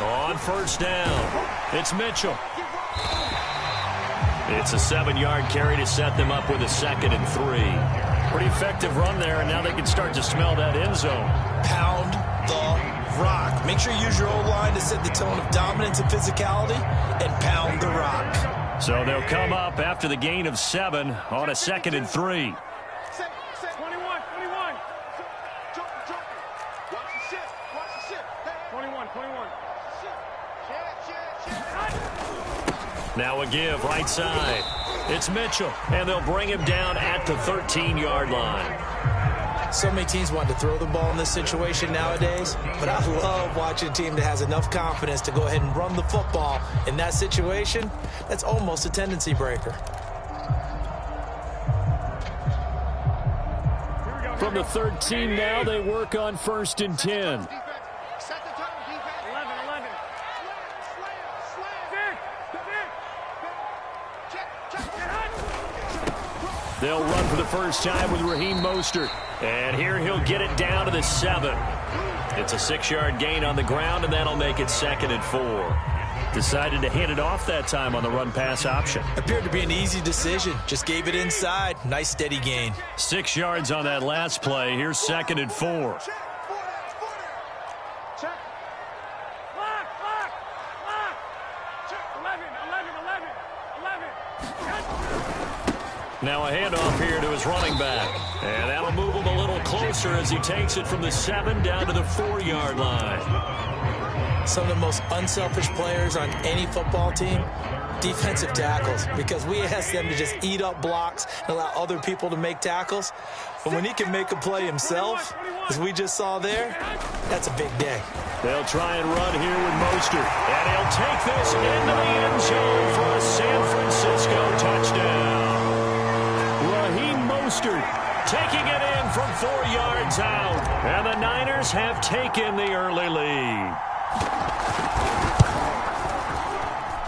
On first down, it's Mitchell. It's a 7-yard carry to set them up with a 2nd and 3. Pretty effective run there, and now they can start to smell that end zone. Pound the rock. Make sure you use your O-line to set the tone of dominance and physicality, and pound the rock. So they'll come up after the gain of 7 on a 2nd and 3. Now a give right side. It's Mitchell, and they'll bring him down at the 13-yard line. So many teams want to throw the ball in this situation nowadays, but I love watching a team that has enough confidence to go ahead and run the football in that situation. That's almost a tendency breaker. From the 13 now, they work on 1st and 10. They'll run for the first time with Raheem Mostert. And here he'll get it down to the 7. It's a 6-yard gain on the ground, and that'll make it 2nd and 4. Decided to hand it off that time on the run-pass option. Appeared to be an easy decision. Just gave it inside. Nice, steady gain. 6 yards on that last play. Here's 2nd and 4. Now a handoff here to his running back. And that'll move him a little closer as he takes it from the 7 down to the 4-yard line. Some of the most unselfish players on any football team, defensive tackles, because we ask them to just eat up blocks and allow other people to make tackles. But when he can make a play himself, as we just saw there, that's a big day. They'll try and run here with Mostert. And he'll take this into the end zone for a San Francisco touchdown. Mostert taking it in from 4 yards out. And the Niners have taken the early lead.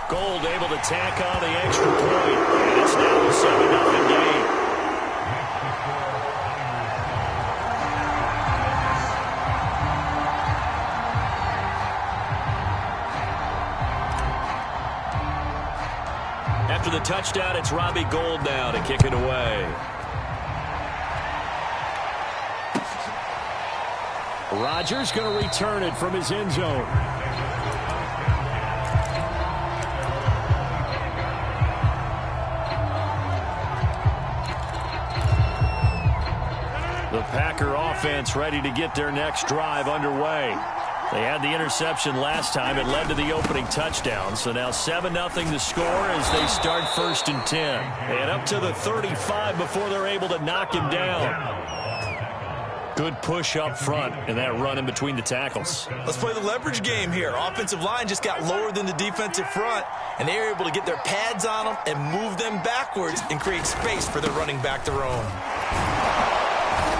Gold able to tack on the extra point. And it's now a 7-0 game. After the touchdown, it's Robbie Gould now to kick it away. Rodgers going to return it from his end zone. The Packer offense ready to get their next drive underway. They had the interception last time. It led to the opening touchdown. So now 7-0 to score as they start 1st and 10. And up to the 35 before they're able to knock him down. Good push up front and that run in between the tackles. Let's play the leverage game here. Offensive line just got lower than the defensive front, and they were able to get their pads on them and move them backwards and create space for their running back to roam.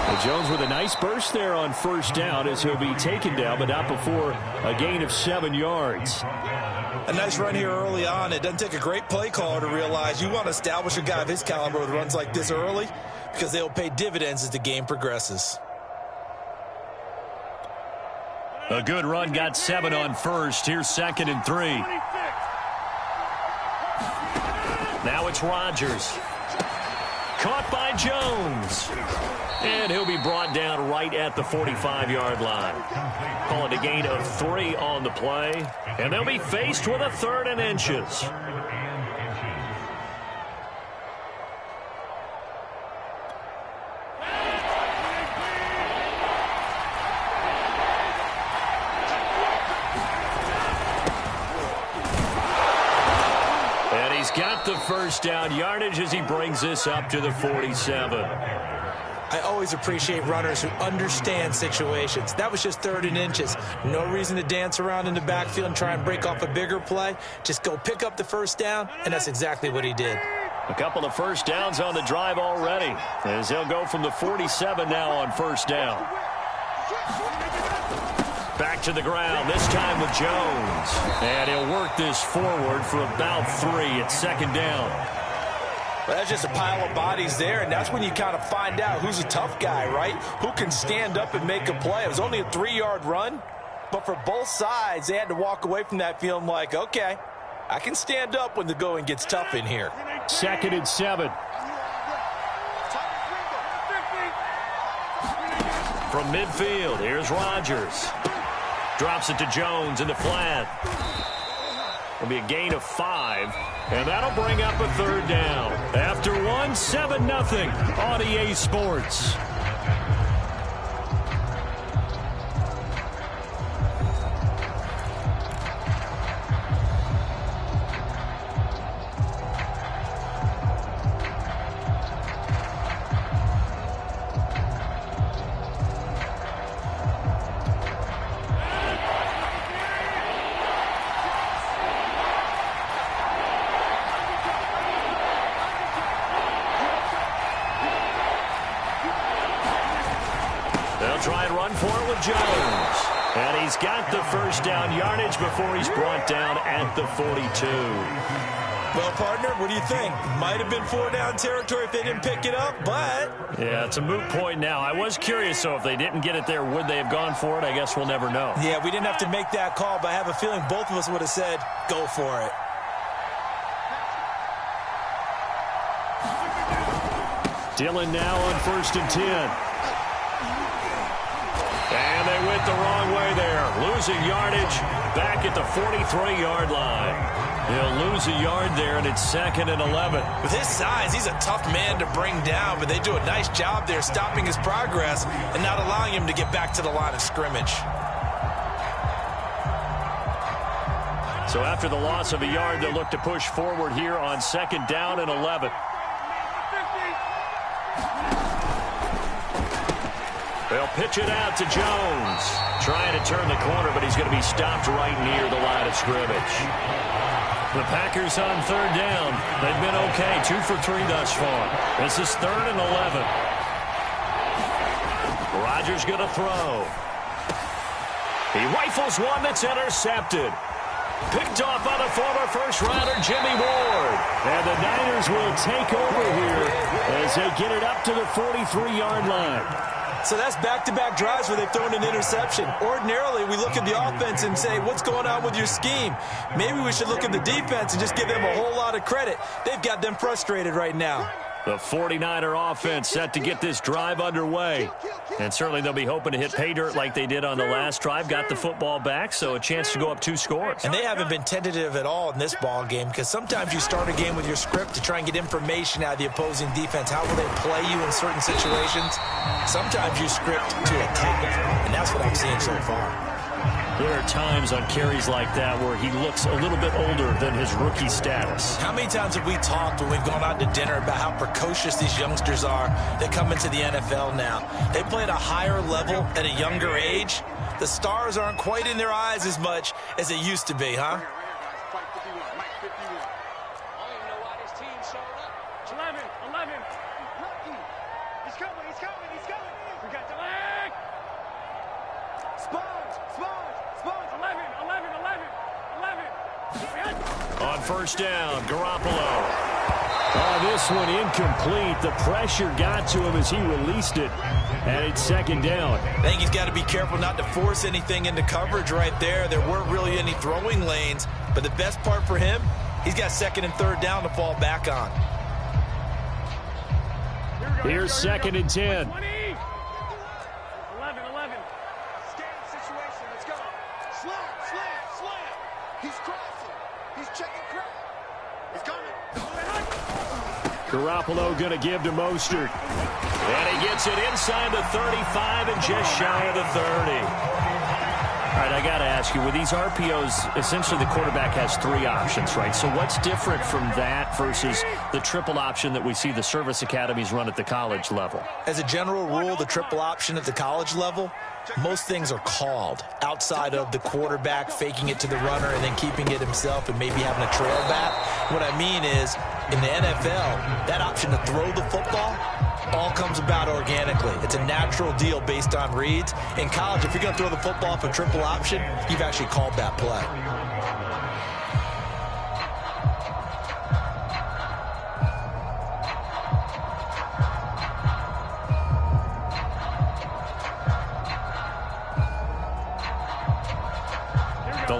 Well, Jones with a nice burst there on 1st down as he'll be taken down, but not before a gain of 7 yards. A nice run here early on. It doesn't take a great play caller to realize you want to establish a guy of his caliber with runs like this early because they'll pay dividends as the game progresses. A good run, got 7 on 1st. Here's 2nd and 3. Now it's Rodgers. Caught by Jones. And he'll be brought down right at the 45-yard line. Call it a gain of 3 on the play. And they'll be faced with a 3rd and inches. Got the 1st down yardage as he brings this up to the 47. I always appreciate runners who understand situations. That was just 3rd and inches. No reason to dance around in the backfield and try and break off a bigger play. Just go pick up the 1st down, and that's exactly what he did. A couple of 1st downs on the drive already as he'll go from the 47 now on 1st down. Back to the ground, this time with Jones. And he'll work this forward for about 3 at 2nd down. Well, that's just a pile of bodies there, and that's when you kind of find out who's a tough guy, right? Who can stand up and make a play. It was only a 3-yard run, but for both sides, they had to walk away from that feeling like, okay, I can stand up when the going gets tough in here. 2nd and 7. From midfield, here's Rodgers. Drops it to Jones in the flat. It'll be a gain of 5, and that'll bring up a 3rd down. After 1, 7-0 on EA Sports. Try and run for it with Jones. And he's got the 1st down yardage before he's brought down at the 42. Well, partner, what do you think? Might have been 4-down territory if they didn't pick it up, but... Yeah, it's a moot point now. I was curious, so if they didn't get it there, would they have gone for it? I guess we'll never know. Yeah, we didn't have to make that call, but I have a feeling both of us would have said, go for it. Dillon now on 1st and 10. And they went the wrong way there. Losing yardage back at the 43-yard line. He'll lose a yard there, and it's 2nd and 11. With his size, he's a tough man to bring down, but they do a nice job there stopping his progress and not allowing him to get back to the line of scrimmage. So after the loss of a yard, they'll look to push forward here on 2nd down and 11. They'll pitch it out to Jones. Trying to turn the corner, but he's going to be stopped right near the line of scrimmage. The Packers on 3rd down. They've been okay, 2 for 3 thus far. This is 3rd and 11. Rodgers going to throw. He rifles one that's intercepted. Picked off by the former first-rounder Jimmy Ward. And the Niners will take over here as they get it up to the 43-yard line. So that's back-to-back drives where they've thrown an interception. Ordinarily, we look at the offense and say, what's going on with your scheme? Maybe we should look at the defense and just give them a whole lot of credit. They've got them frustrated right now. The 49er offense set to get this drive underway. And certainly they'll be hoping to hit pay dirt like they did on the last drive. Got the football back, so a chance to go up 2 scores. And they haven't been tentative at all in this ball game, because sometimes you start a game with your script to try and get information out of the opposing defense. How will they play you in certain situations? Sometimes you script to attack, and that's what I'm seeing so far. There are times on carries like that where he looks a little bit older than his rookie status. How many times have we talked when we've gone out to dinner about how precocious these youngsters are that come into the NFL now? They play at a higher level at a younger age. The stars aren't quite in their eyes as much as they used to be, huh? On 1st down, Garoppolo. Oh, this one incomplete. The pressure got to him as he released it. And it's 2nd down. I think he's got to be careful not to force anything into coverage right there. There weren't really any throwing lanes. But the best part for him, he's got 2nd and 3rd down to fall back on. Here's 2nd and 10. 11. Scanning situation. Let's go. Slam. He's crossing. He's checking crowd. He's coming. Garoppolo going to give to Mostert. And he gets it inside the 35 and just shy of the 30. All right, I got to ask you, with these RPOs, essentially the quarterback has 3 options, right? So what's different from that versus the triple option that we see the service academies run at the college level? As a general rule, the triple option at the college level, most things are called outside of the quarterback faking it to the runner and then keeping it himself and maybe having a trail back. What I mean is, in the NFL, that option to throw the football all comes about organically. It's a natural deal based on reads. In college, if you're going to throw the football for triple option, you've actually called that play.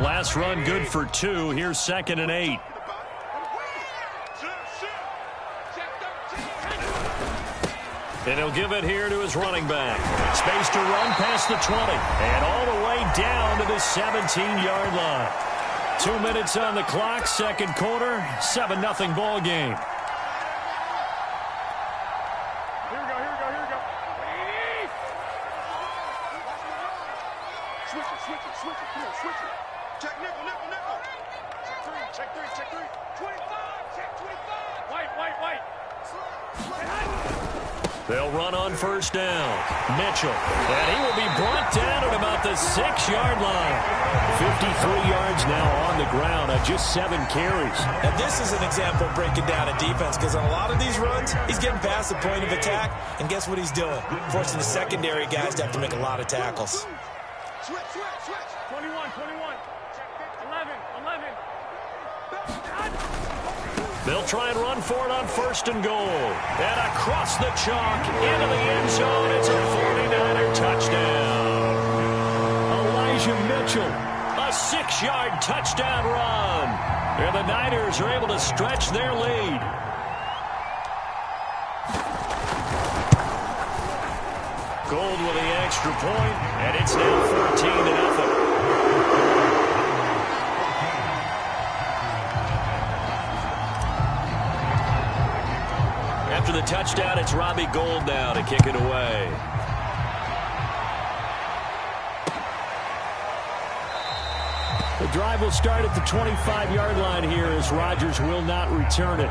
last run good for 2. Here's 2nd and 8. And he'll give it here to his running back. Space to run past the 20. And all the way down to the 17-yard line. 2 minutes on the clock, second quarter, 7-0 ball game. Here we go. Switch it. Come on, switch it. Check nickel. Check three. 25, check 25. White. They'll run on first down. Mitchell. And he will be brought down at about the 6-yard line. 53 yards now on the ground on just 7 carries. And this is an example of breaking down a defense, because on a lot of these runs, he's getting past the point of attack, and guess what he's doing? Forcing the secondary guys to have to make a lot of tackles. Switch. 21. 11. They'll try and run for it on first and goal. And across the chalk into the end zone. It's a 49er touchdown. Elijah Mitchell, a 6-yard touchdown run. And the Niners are able to stretch their lead. Gold with the extra point, and it's now 14-0. After the touchdown, it's Robbie Gould now to kick it away. The drive will start at the 25-yard line here as Rodgers will not return it.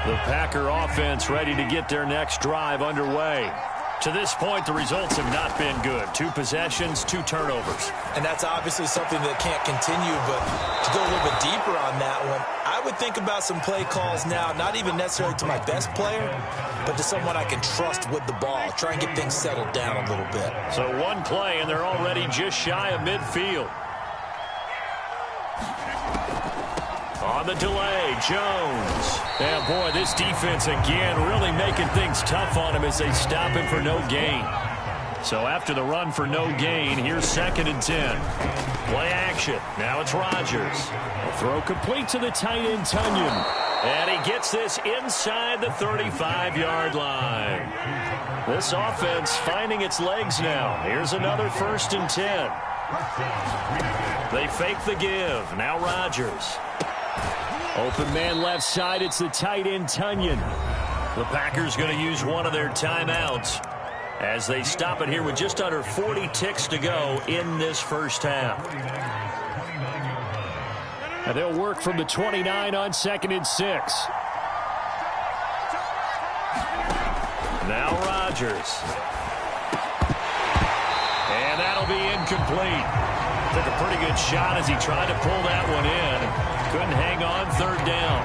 The Packer offense ready to get their next drive underway. To this point, the results have not been good. 2 possessions, 2 turnovers. And that's obviously something that can't continue, but to go a little bit deeper on that one, I would think about some play calls now, not even necessarily to my best player, but to someone I can trust with the ball. Try and get things settled down a little bit. So 1 play, and they're already just shy of midfield. On the delay, Jones. And boy, this defense again really making things tough on him as they stop him for no gain. So after the run for no gain, here's 2nd and 10. Play action. Now it's Rodgers. A throw complete to the tight end, Tunyon. And he gets this inside the 35-yard line. This offense finding its legs now. Here's another 1st and 10. They fake the give. Now Rodgers. Open man left side, it's the tight end, Tunyon. The Packers going to use one of their timeouts as they stop it here with just under 40 ticks to go in this first half. And they'll work from the 29 on 2nd and 6. Now Rodgers. And that'll be incomplete. Took a pretty good shot as he tried to pull that one in. Couldn't hang on 3rd down.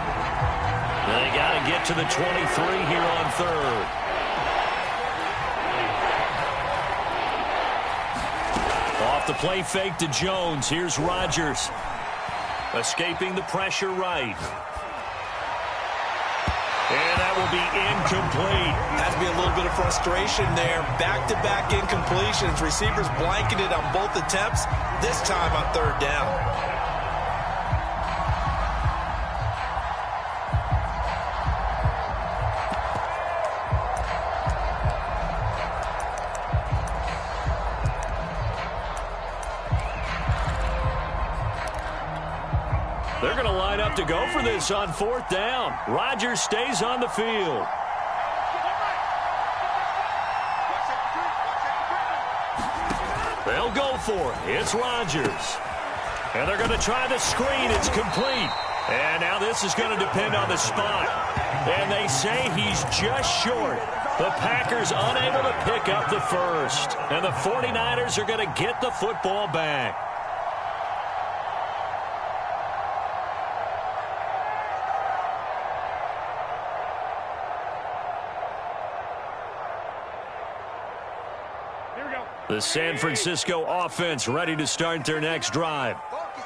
They got to get to the 23 here on 3rd. Off the play fake to Jones. Here's Rodgers. Escaping the pressure right. And that will be incomplete. Has to be a little bit of frustration there. Back-to-back incompletions. Receivers blanketed on both attempts. This time on 3rd down. They're going to line up to go for this on 4th down. Rodgers stays on the field. They'll go for it. It's Rodgers. And they're going to try the screen. It's complete. And now this is going to depend on the spot. And they say he's just short. The Packers unable to pick up the first. And the 49ers are going to get the football back. The San Francisco offense ready to start their next drive.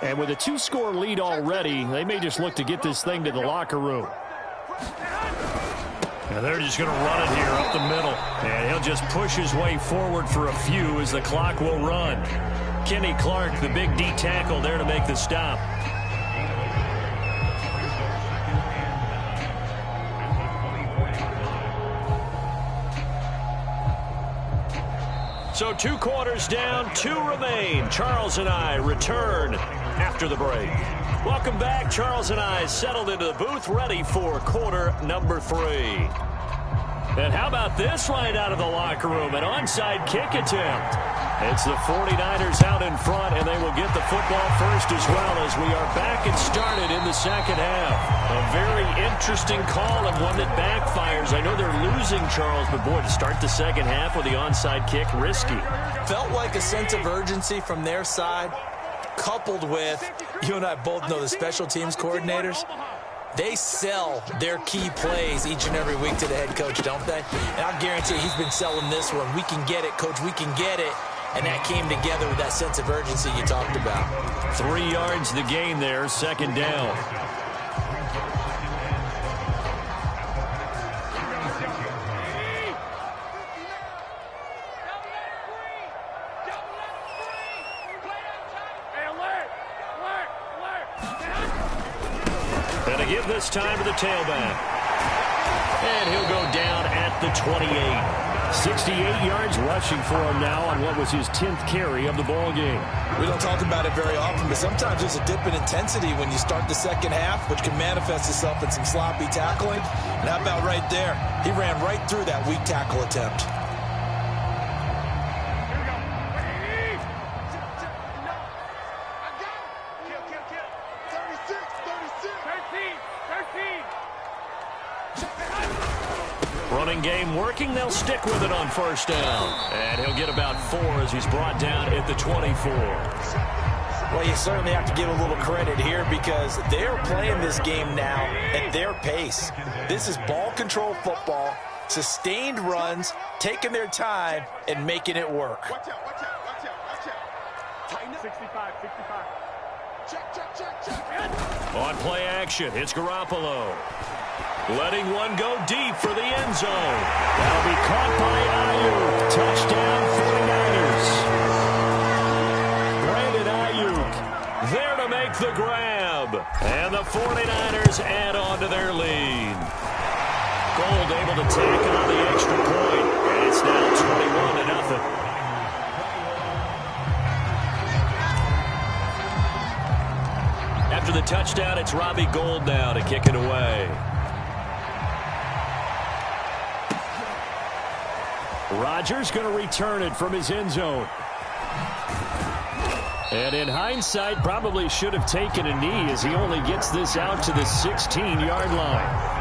And with a 2-score lead already, they may just look to get this thing to the locker room. And they're just going to run it here up the middle. And he'll just push his way forward for a few as the clock will run. Kenny Clark, the big D tackle there to make the stop. So 2 quarters down, 2 remain. Charles and I return after the break. Welcome back. Charles and I settled into the booth, ready for quarter number 3. And how about this right out of the locker room? An onside kick attempt. It's the 49ers out in front, and they will get the football first as well as we are back and started in the second half. A very interesting call and one that backfires. I know they're losing, Charles, but boy, to start the second half with the onside kick, risky. Felt like a sense of urgency from their side, coupled with, you and I both know the special teams coordinators, they sell their key plays each and every week to the head coach, don't they? And I'll guarantee you he's been selling this one. We can get it, coach, we can get it. And that came together with that sense of urgency you talked about. 3 yards the gain there, second down. And a give this time to the tailback. And he'll go down at the 28. 68 yards rushing for him now on what was his 10th carry of the ball game. We don't talk about it very often, but sometimes there's a dip in intensity when you start the second half, which can manifest itself in some sloppy tackling. And how about right there? He ran right through that weak tackle attempt. Running game working. They'll stick with it on first down. And he'll get about 4 as he's brought down at the 24. Well, you certainly have to give a little credit here because they're playing this game now at their pace. This is ball control football, sustained runs, taking their time, and making it work. Watch out, watch out, watch out, watch out. Tighten up. 65, 65. Check, check, check, check. On play action, it's Garoppolo. Letting one go deep for the end zone. That'll be caught by Ayuk. Touchdown 49ers. Brandon Ayuk there to make the grab. And the 49ers add on to their lead. Gold able to tack on the extra point. And it's now 21-0. After the touchdown, it's Robbie Gould now to kick it away. Rodgers going to return it from his end zone. And in hindsight, probably should have taken a knee as he only gets this out to the 16-yard line.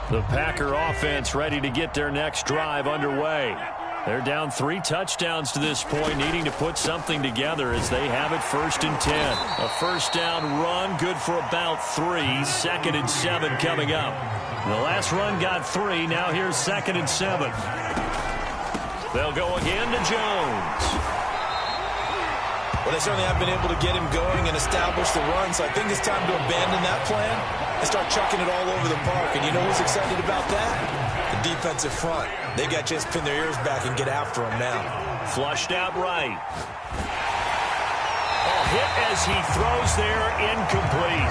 The Packer offense ready to get their next drive underway. They're down 3 touchdowns to this point, needing to put something together as they have it 1st and 10. A first down run, good for about 3. 2nd and 7 coming up. The last run got 3. Now here's 2nd and 7. They'll go again to Jones. Well, they certainly have been able to get him going and establish the run, so I think it's time to abandon that plan and start chucking it all over the park. And you know who's excited about that? The defensive front. They got to just pin their ears back and get after him now. Flushed out right. Oh, hit as he throws there, incomplete.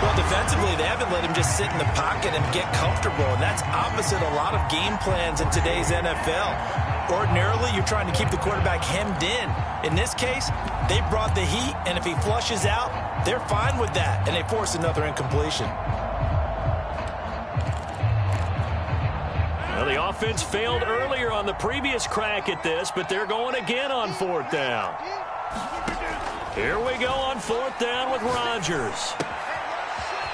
Well, defensively, they haven't let him just sit in the pocket and get comfortable, and that's opposite a lot of game plans in today's NFL. Ordinarily, you're trying to keep the quarterback hemmed in. In this case, they brought the heat, and if he flushes out, they're fine with that, and they force another incompletion. Well, the offense failed earlier on the previous crack at this, but they're going again on 4th down. Here we go on 4th down with Rodgers.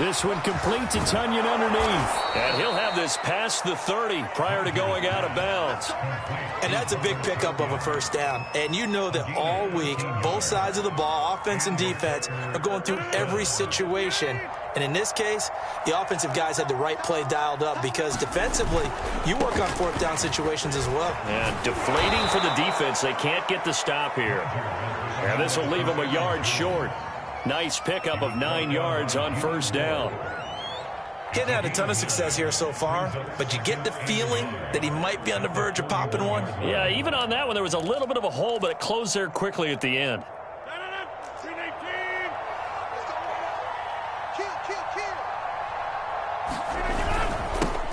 This one complete to Tunyon underneath. And he'll have this past the 30 prior to going out of bounds. And that's a big pickup of a first down. And you know that all week, both sides of the ball, offense and defense, are going through every situation. And in this case, the offensive guys had the right play dialed up because defensively, you work on fourth down situations as well. And deflating for the defense. They can't get the stop here. And this will leave them a yard short. Nice pickup of 9 yards on first down. Getting had a ton of success here so far, but you get the feeling that he might be on the verge of popping one. Yeah, even on that one, there was a little bit of a hole, but it closed there quickly at the end.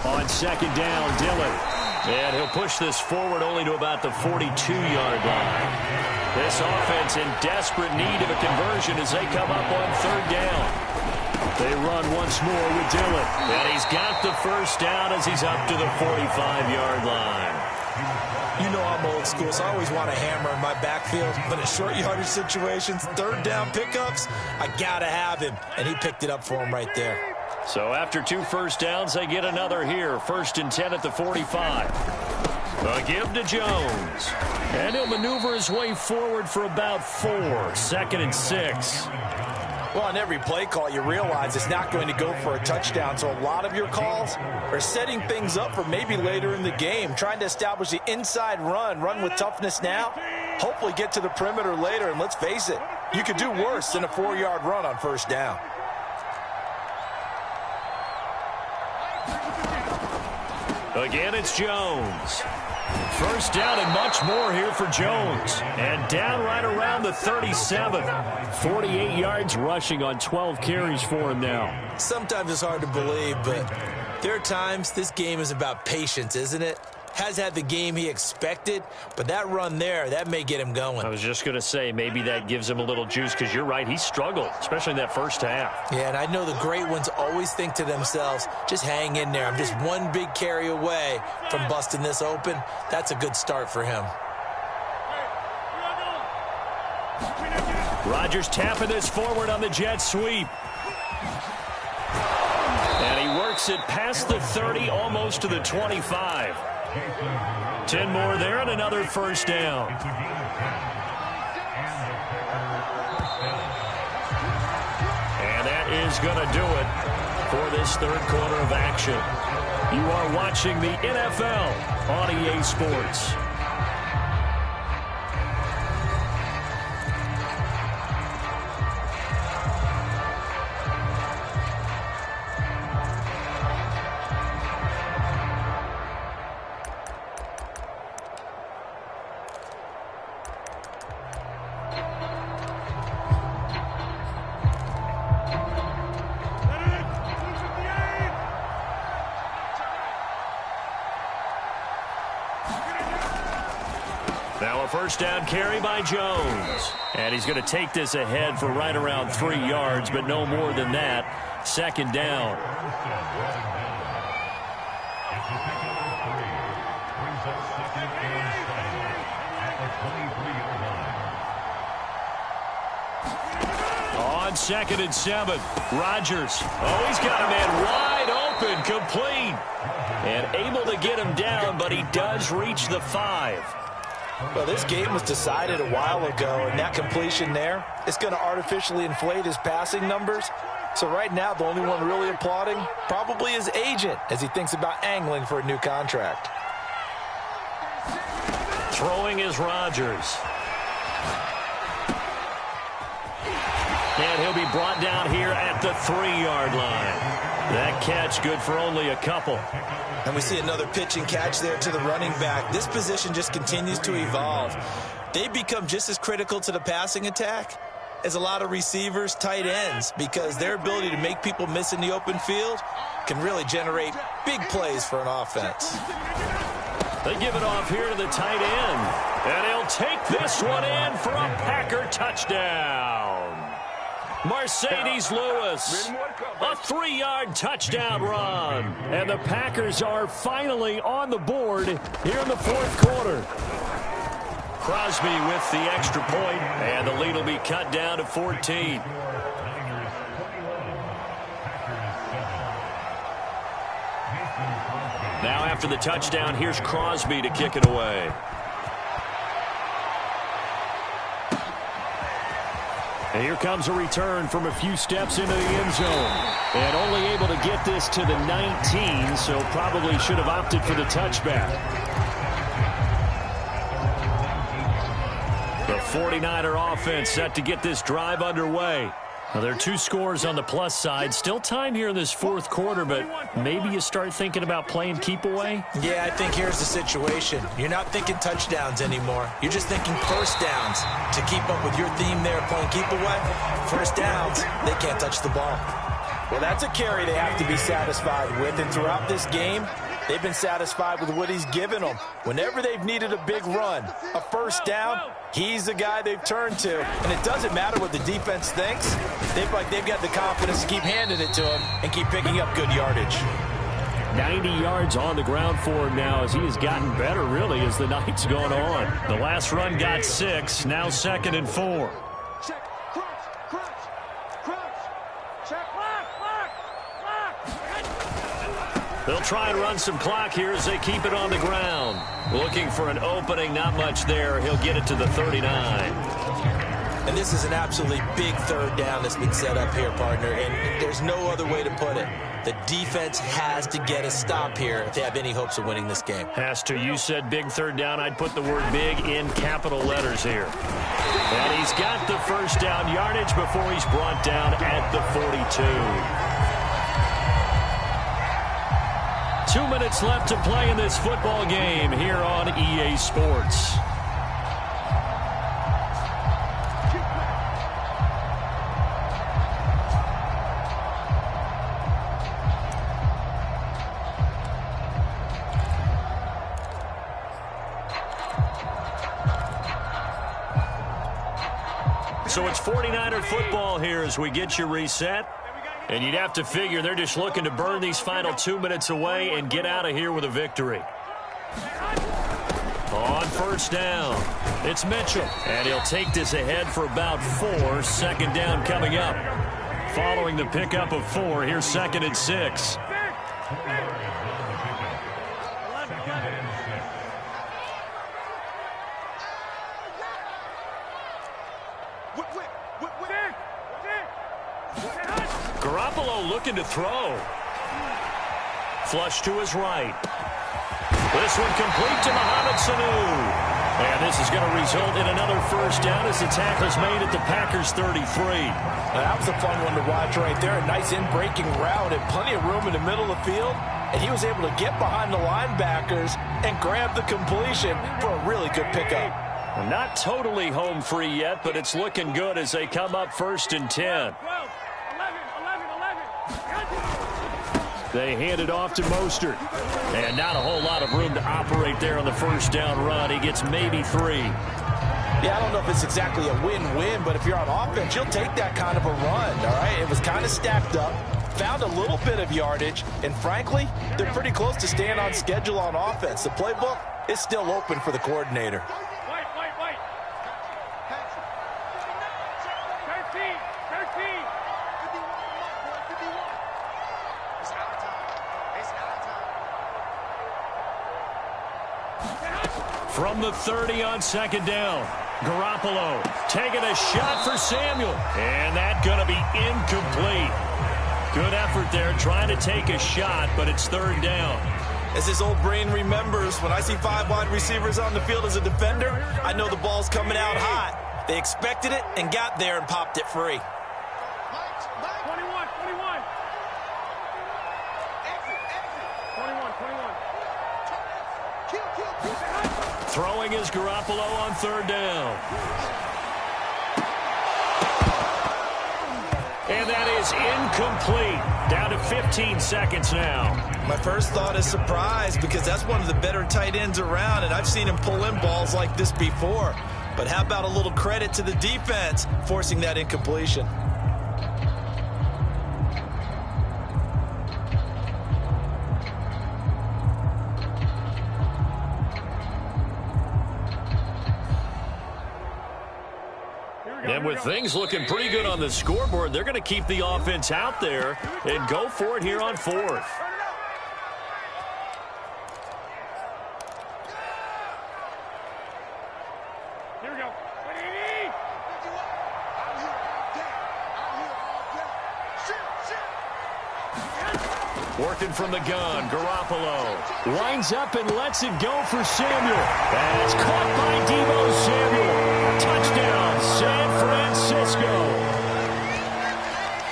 On second down, Dillon. And he'll push this forward only to about the 42-yard line. This offense in desperate need of a conversion as they come up on third down. They run once more with Dillon. And he's got the first down as he's up to the 45-yard line. You know I'm old school, so I always want a hammer in my backfield. But in short yardage situations, third down pickups, I got to have him. And he picked it up for him right there. So after 2 first downs, they get another here. 1st and 10 at the 45. A give to Jones. And he'll maneuver his way forward for about 4. 2nd and 6. Well, on every play call, you realize it's not going to go for a touchdown. So a lot of your calls are setting things up for maybe later in the game, trying to establish the inside run with toughness now, hopefully get to the perimeter later. And let's face it, you could do worse than a 4-yard run on first down. Again, it's Jones. First down and much more here for Jones. And down right around the 37. 48 yards rushing on 12 carries for him now. Sometimes it's hard to believe, but there are times this game is about patience, isn't it? Has had the game he expected, but that run there, that may get him going. I was just going to say, maybe that gives him a little juice, because you're right, he struggled, especially in that first half. Yeah, and I know the great ones always think to themselves, just hang in there. I'm just one big carry away from busting this open. That's a good start for him. Rodgers tapping this forward on the jet sweep. And he works it past the 30, almost to the 25. 10 more there and another first down. And that is going to do it for this third quarter of action. You are watching the NFL on EA Sports. Now a first down carry by Jones. And he's going to take this ahead for right around 3 yards, but no more than that. 2nd down. On 2nd and 7, Rodgers. Oh, he's got a man wide open, complete. And able to get him down, but he does reach the 5. Well, this game was decided a while ago, and that completion there is going to artificially inflate his passing numbers. So right now, the only one really applauding probably his agent as he thinks about angling for a new contract. Throwing is Rodgers. And he'll be brought down here at the 3-yard line. That catch good for only a couple. And we see another pitch and catch there to the running back. This position just continues to evolve. They become just as critical to the passing attack as a lot of receivers, tight ends, because their ability to make people miss in the open field can really generate big plays for an offense. They give it off here to the tight end. And he'll take this one in for a Packer touchdown. Mercedes Lewis, a 3-yard touchdown run. And the Packers are finally on the board here in the 4th quarter. Crosby with the extra point, and the lead will be cut down to 14. after the touchdown, here's Crosby to kick it away. And here comes a return from a few steps into the end zone. And only able to get this to the 19, so probably should have opted for the touchback. The 49er offense set to get this drive underway. Now, there are 2 scores on the plus side. Still time here in this fourth quarter, but maybe you start thinking about playing keep away? Yeah, I think here's the situation. You're not thinking touchdowns anymore. You're just thinking first downs. To keep up with your theme there, playing keep away, first downs, they can't touch the ball. Well, that's a carry they have to be satisfied with, and throughout this game, they've been satisfied with what he's given them. Whenever they've needed a big run, a first down, he's the guy they've turned to. And it doesn't matter what the defense thinks. They've got the confidence to keep handing it to him and keep picking up good yardage. 90 yards on the ground for him now as he has gotten better, really, as the night's gone on. The last run got 6, now 2nd and 4. Check, crunch. Check, block. They'll try and run some clock here as they keep it on the ground. Looking for an opening, not much there. He'll get it to the 39. And this is an absolutely big third down that's been set up here, partner, and there's no other way to put it. The defense has to get a stop here if they have any hopes of winning this game. Has to. You said big third down. I'd put the word big in capital letters here. And he's got the first down yardage before he's brought down at the 42. 2 minutes left to play in this football game here on EA Sports. So it's 49er football here as we get you reset. And you'd have to figure they're just looking to burn these final 2 minutes away and get out of here with a victory. On first down, it's Mitchell. And he'll take this ahead for about 4. 2nd down coming up. Following the pickup of 4, here's 2nd and 6. Garoppolo looking to throw. Flush to his right. This one complete to Mohamed Sanu. And this is going to result in another first down as the tackle's made at the Packers' 33. Now, that was a fun one to watch right there. A nice in-breaking route and plenty of room in the middle of the field. And he was able to get behind the linebackers and grab the completion for a really good pickup. Well, not totally home free yet, but it's looking good as they come up 1st and 10. They hand it off to Mostert. And not a whole lot of room to operate there on the first down run. He gets maybe 3. Yeah, I don't know if it's exactly a win-win, but if you're on offense, you'll take that kind of a run, all right? It was kind of stacked up, found a little bit of yardage, and frankly, they're pretty close to staying on schedule on offense. The playbook is still open for the coordinator. From the 30 on 2nd down, Garoppolo taking a shot for Samuel. And that's going to be incomplete. Good effort there trying to take a shot, but it's 3rd down. As his old brain remembers, when I see 5 wide receivers on the field as a defender, I know the ball's coming out hot. They expected it and got there and popped it free. 21. Throwing is Garoppolo on 3rd down. And that is incomplete. Down to 15 seconds now. My first thought is surprise because that's one of the better tight ends around, and I've seen him pull in balls like this before. But how about a little credit to the defense forcing that incompletion? And with things looking pretty good on the scoreboard, they're going to keep the offense out there and go for it here on 4th. Working from the gun, Garoppolo. Winds up and lets it go for Samuel. That's caught by Deebo Samuel. Touchdown, San Francisco.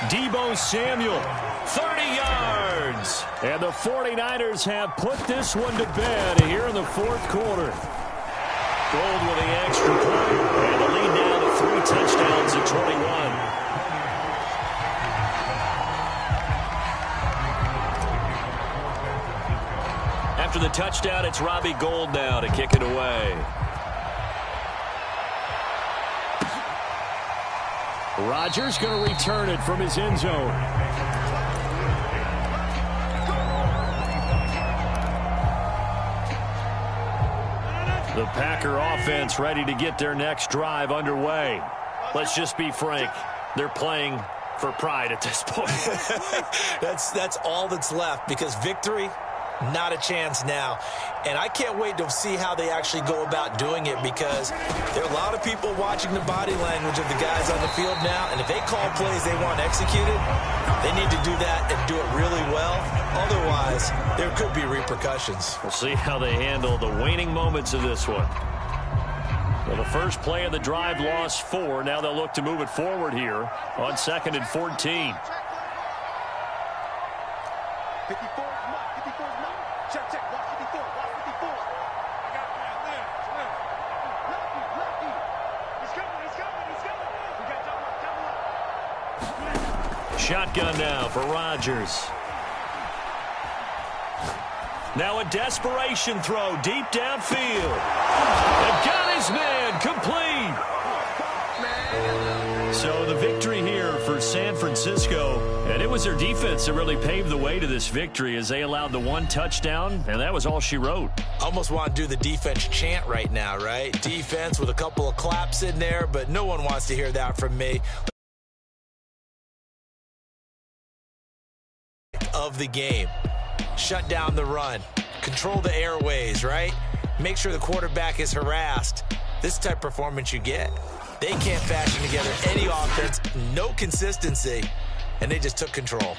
Deebo Samuel, 30 yards. And the 49ers have put this one to bed here in the fourth quarter. Gold with the extra point. And the lead now to 3 touchdowns at 21. After the touchdown, it's Robbie Gould now to kick it away. Rodgers going to return it from his end zone. The Packer offense ready to get their next drive underway. Let's just be frank. They're playing for pride at this point. That's all that's left, because victory, not a chance now. And I can't wait to see how they actually go about doing it, because there are a lot of people watching the body language of the guys on the field now, and if they call plays they want executed, they need to do that and do it really well. Otherwise, there could be repercussions. We'll see how they handle the waning moments of this one. Well, the first play of the drive lost 4. Now they'll look to move it forward here on 2nd and 14. 54. Check, check. Watch 54. Watch 54. I got man there. Lefty. He's coming. We got double up. Shotgun now for Rodgers. Now a desperation throw deep downfield. And got his man complete. So the victory here for San Francisco. And it was their defense that really paved the way to this victory, as they allowed the 1 touchdown, and that was all she wrote. Almost want to do the defense chant right now, right? Defense with a couple of claps in there, but no one wants to hear that from me. Of the game. Shut down the run. Control the airways, right? Make sure the quarterback is harassed. This type of performance you get. They can't fashion together any offense, no consistency, and they just took control.